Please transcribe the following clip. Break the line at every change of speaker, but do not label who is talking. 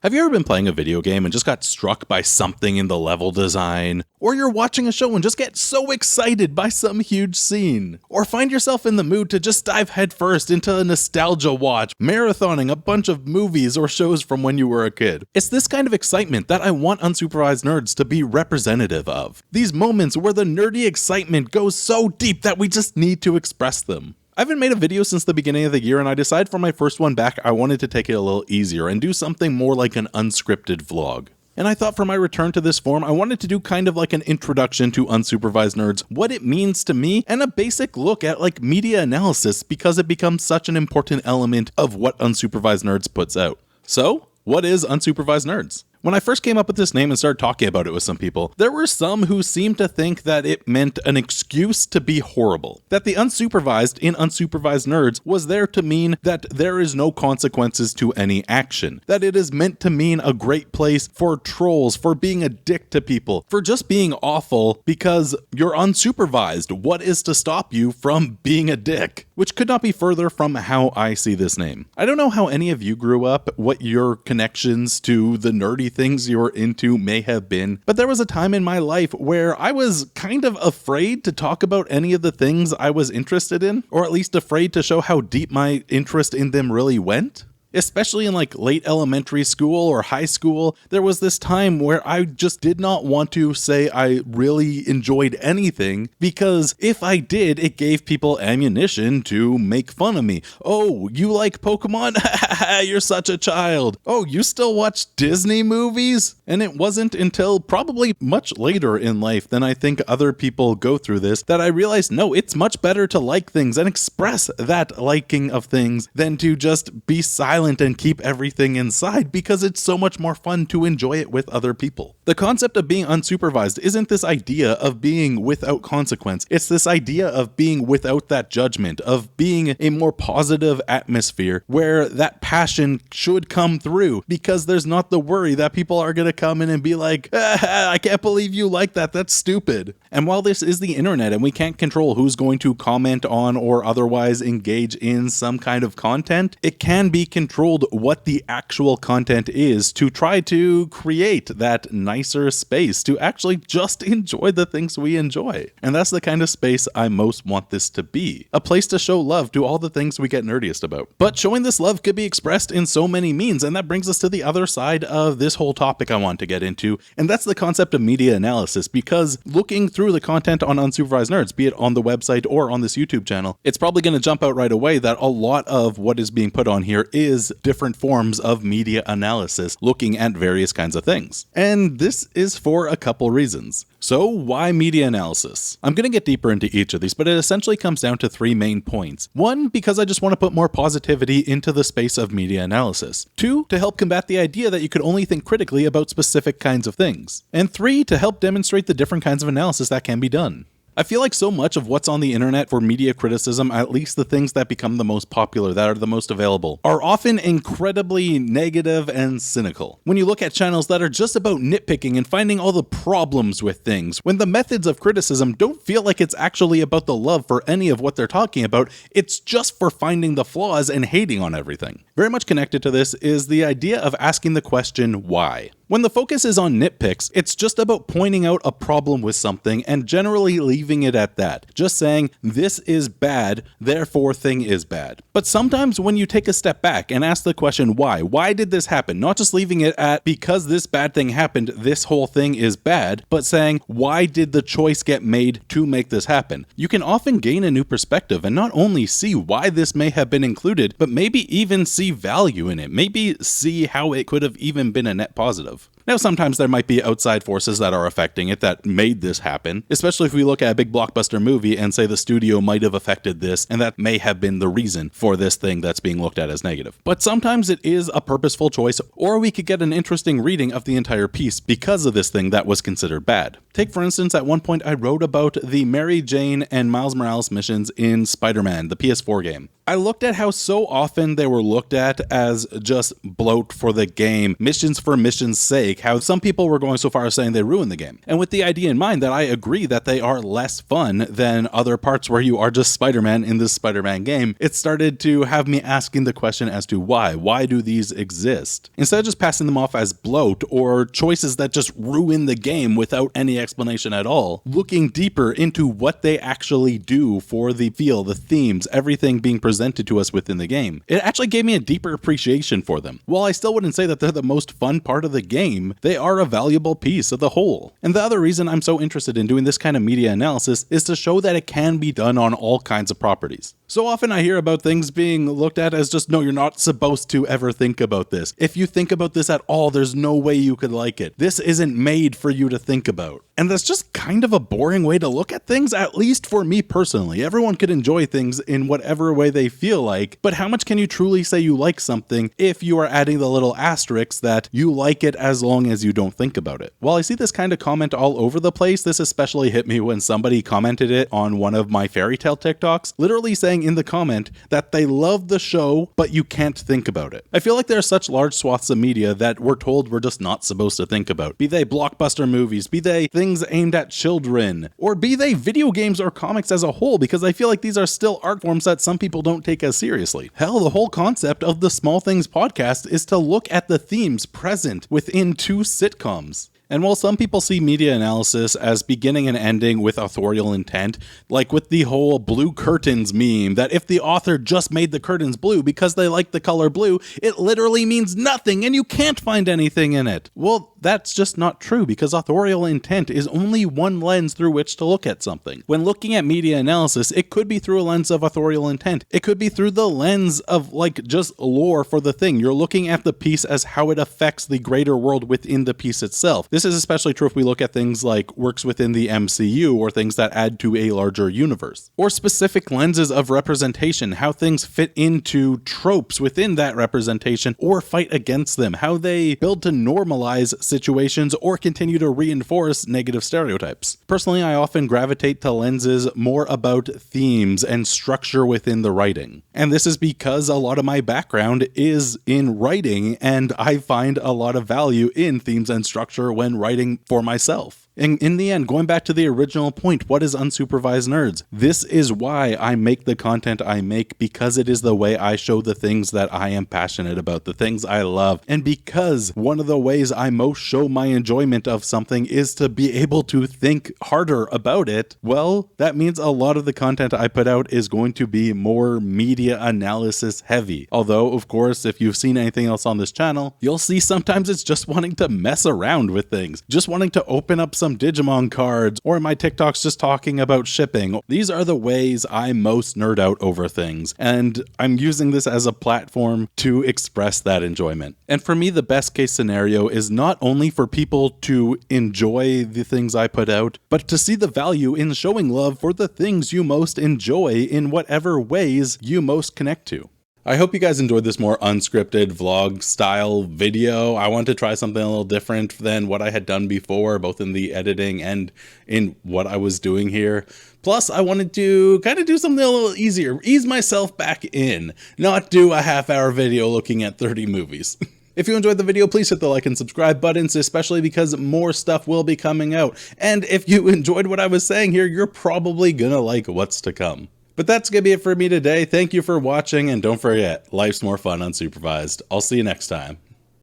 Have you ever been playing a video game and just got struck by something in the level design? Or you're watching a show and just get so excited by some huge scene? Or find yourself in the mood to just dive headfirst into a nostalgia watch, marathoning a bunch of movies or shows from when you were a kid? It's this kind of excitement that I want Unsupervised Nerds to be representative of. These moments where the nerdy excitement goes so deep that we just need to express them. I haven't made a video since the beginning of the year, and I decided for my first one back I wanted to take it a little easier and do something more like an unscripted vlog. And I thought for my return to this form, I wanted to do kind of like an introduction to Unsupervised Nerds, what it means to me, and a basic look at like media analysis because it becomes such an important element of what Unsupervised Nerds puts out. So, what is Unsupervised Nerds? When I first came up with this name and started talking about it with some people, there were some who seemed to think that it meant an excuse to be horrible. That the unsupervised in Unsupervised Nerds was there to mean that there is no consequences to any action. That it is meant to mean a great place for trolls, for being a dick to people, for just being awful because you're unsupervised. What is to stop you from being a dick? Which could not be further from how I see this name. I don't know how any of you grew up, what your connections to the nerdy things you're into may have been, but there was a time in my life where I was kind of afraid to talk about any of the things I was interested in, or at least afraid to show how deep my interest in them really went. Especially in like late elementary school or high school, there was this time where I just did not want to say I really enjoyed anything because if I did, it gave people ammunition to make fun of me. Oh, you like Pokemon? You're such a child. Oh, you still watch Disney movies? And it wasn't until probably much later in life than I think other people go through this that I realized, no, it's much better to like things and express that liking of things than to just be silent and keep everything inside because it's so much more fun to enjoy it with other people. The concept of being unsupervised isn't this idea of being without consequence. It's this idea of being without that judgment, of being a more positive atmosphere where that passion should come through because there's not the worry that people are going to come in and be like, I can't believe you like that. That's stupid. And while this is the internet and we can't control who's going to comment on or otherwise engage in some kind of content, it can be controlled what the actual content is to try to create that nicer space to actually just enjoy the things we enjoy. And that's the kind of space I most want this to be. A place to show love to all the things we get nerdiest about. But showing this love could be expressed in so many means, and that brings us to the other side of this whole topic I want to get into, and that's the concept of media analysis, because looking through the content on Unsupervised Nerds, be it on the website or on this YouTube channel, it's probably going to jump out right away that a lot of what is being put on here is different forms of media analysis looking at various kinds of things. And this is for a couple reasons. So why media analysis? I'm going to get deeper into each of these, but it essentially comes down to three main points. One, because I just want to put more positivity into the space of media analysis. Two, to help combat the idea that you could only think critically about specific kinds of things. And three, to help demonstrate the different kinds of analysis that can be done. I feel like so much of what's on the internet for media criticism, at least the things that become the most popular, that are the most available, are often incredibly negative and cynical. When you look at channels that are just about nitpicking and finding all the problems with things, when the methods of criticism don't feel like it's actually about the love for any of what they're talking about, it's just for finding the flaws and hating on everything. Very much connected to this is the idea of asking the question, why? When the focus is on nitpicks, it's just about pointing out a problem with something and generally leaving it at that. Just saying, this is bad, therefore thing is bad. But sometimes when you take a step back and ask the question, why? Why did this happen? Not just leaving it at, because this bad thing happened, this whole thing is bad, but saying, why did the choice get made to make this happen? You can often gain a new perspective and not only see why this may have been included, but maybe even see value in it. Maybe see how it could have even been a net positive. Now, sometimes there might be outside forces that are affecting it that made this happen, especially if we look at a big blockbuster movie and say the studio might have affected this, and that may have been the reason for this thing that's being looked at as negative. But sometimes it is a purposeful choice, or we could get an interesting reading of the entire piece because of this thing that was considered bad. Take, for instance, at one point I wrote about the Mary Jane and Miles Morales missions in Spider-Man, the PS4 game. I looked at how so often they were looked at as just bloat for the game, missions for mission's sake, how some people were going so far as saying they ruined the game. And with the idea in mind that I agree that they are less fun than other parts where you are just Spider-Man in this Spider-Man game, it started to have me asking the question as to why. Why do these exist? Instead of just passing them off as bloat or choices that just ruin the game without any explanation at all, looking deeper into what they actually do for the feel, the themes, everything being presented to us within the game, it actually gave me a deeper appreciation for them. While I still wouldn't say that they're the most fun part of the game, they are a valuable piece of the whole. And the other reason I'm so interested in doing this kind of media analysis is to show that it can be done on all kinds of properties. So often I hear about things being looked at as just, no, you're not supposed to ever think about this. If you think about this at all, there's no way you could like it. This isn't made for you to think about. And that's just kind of a boring way to look at things, at least for me personally. Everyone could enjoy things in whatever way they feel like, but how much can you truly say you like something if you are adding the little asterisks that you like it as long as you don't think about it? While I see this kind of comment all over the place, this especially hit me when somebody commented it on one of my fairy tale TikToks, literally saying in the comment that they love the show, but you can't think about it. I feel like there are such large swaths of media that we're told we're just not supposed to think about. Be they blockbuster movies, be they things aimed at children, or be they video games or comics as a whole, because I feel like these are still art forms that some people don't take as seriously. Hell, the whole concept of the Small Things podcast is to look at the themes present within two sitcoms. And while some people see media analysis as beginning and ending with authorial intent, like with the whole blue curtains meme, that if the author just made the curtains blue because they like the color blue, it literally means nothing and you can't find anything in it. Well, that's just not true, because authorial intent is only one lens through which to look at something. When looking at media analysis, it could be through a lens of authorial intent. It could be through the lens of like just lore for the thing. You're looking at the piece as how it affects the greater world within the piece itself. This is especially true if we look at things like works within the MCU or things that add to a larger universe. Or specific lenses of representation, how things fit into tropes within that representation or fight against them, how they build to normalize situations or continue to reinforce negative stereotypes. Personally, I often gravitate to lenses more about themes and structure within the writing. And this is because a lot of my background is in writing, and I find a lot of value in themes and structure when writing for myself. And in the end, going back to the original point, what is Unsupervised Nerds? This is why I make the content I make, because it is the way I show the things that I am passionate about, the things I love. And because one of the ways I most show my enjoyment of something is to be able to think harder about it, well, that means a lot of the content I put out is going to be more media analysis heavy. Although, of course, if you've seen anything else on this channel, you'll see sometimes it's just wanting to mess around with things, just wanting to open up some Digimon cards, or in my TikToks just talking about shipping. These are the ways I most nerd out over things, and I'm using this as a platform to express that enjoyment. And for me, the best case scenario is not only for people to enjoy the things I put out, but to see the value in showing love for the things you most enjoy in whatever ways you most connect to. I hope you guys enjoyed this more unscripted vlog style video. I wanted to try something a little different than what I had done before, both in the editing and in what I was doing here. Plus, I wanted to kind of do something a little easier, ease myself back in, not do a half-hour video looking at 30 movies. If you enjoyed the video, please hit the like and subscribe buttons, especially because more stuff will be coming out. And if you enjoyed what I was saying here, you're probably gonna like what's to come. But that's going to be it for me today. Thank you for watching, and don't forget, life's more fun unsupervised. I'll see you next time.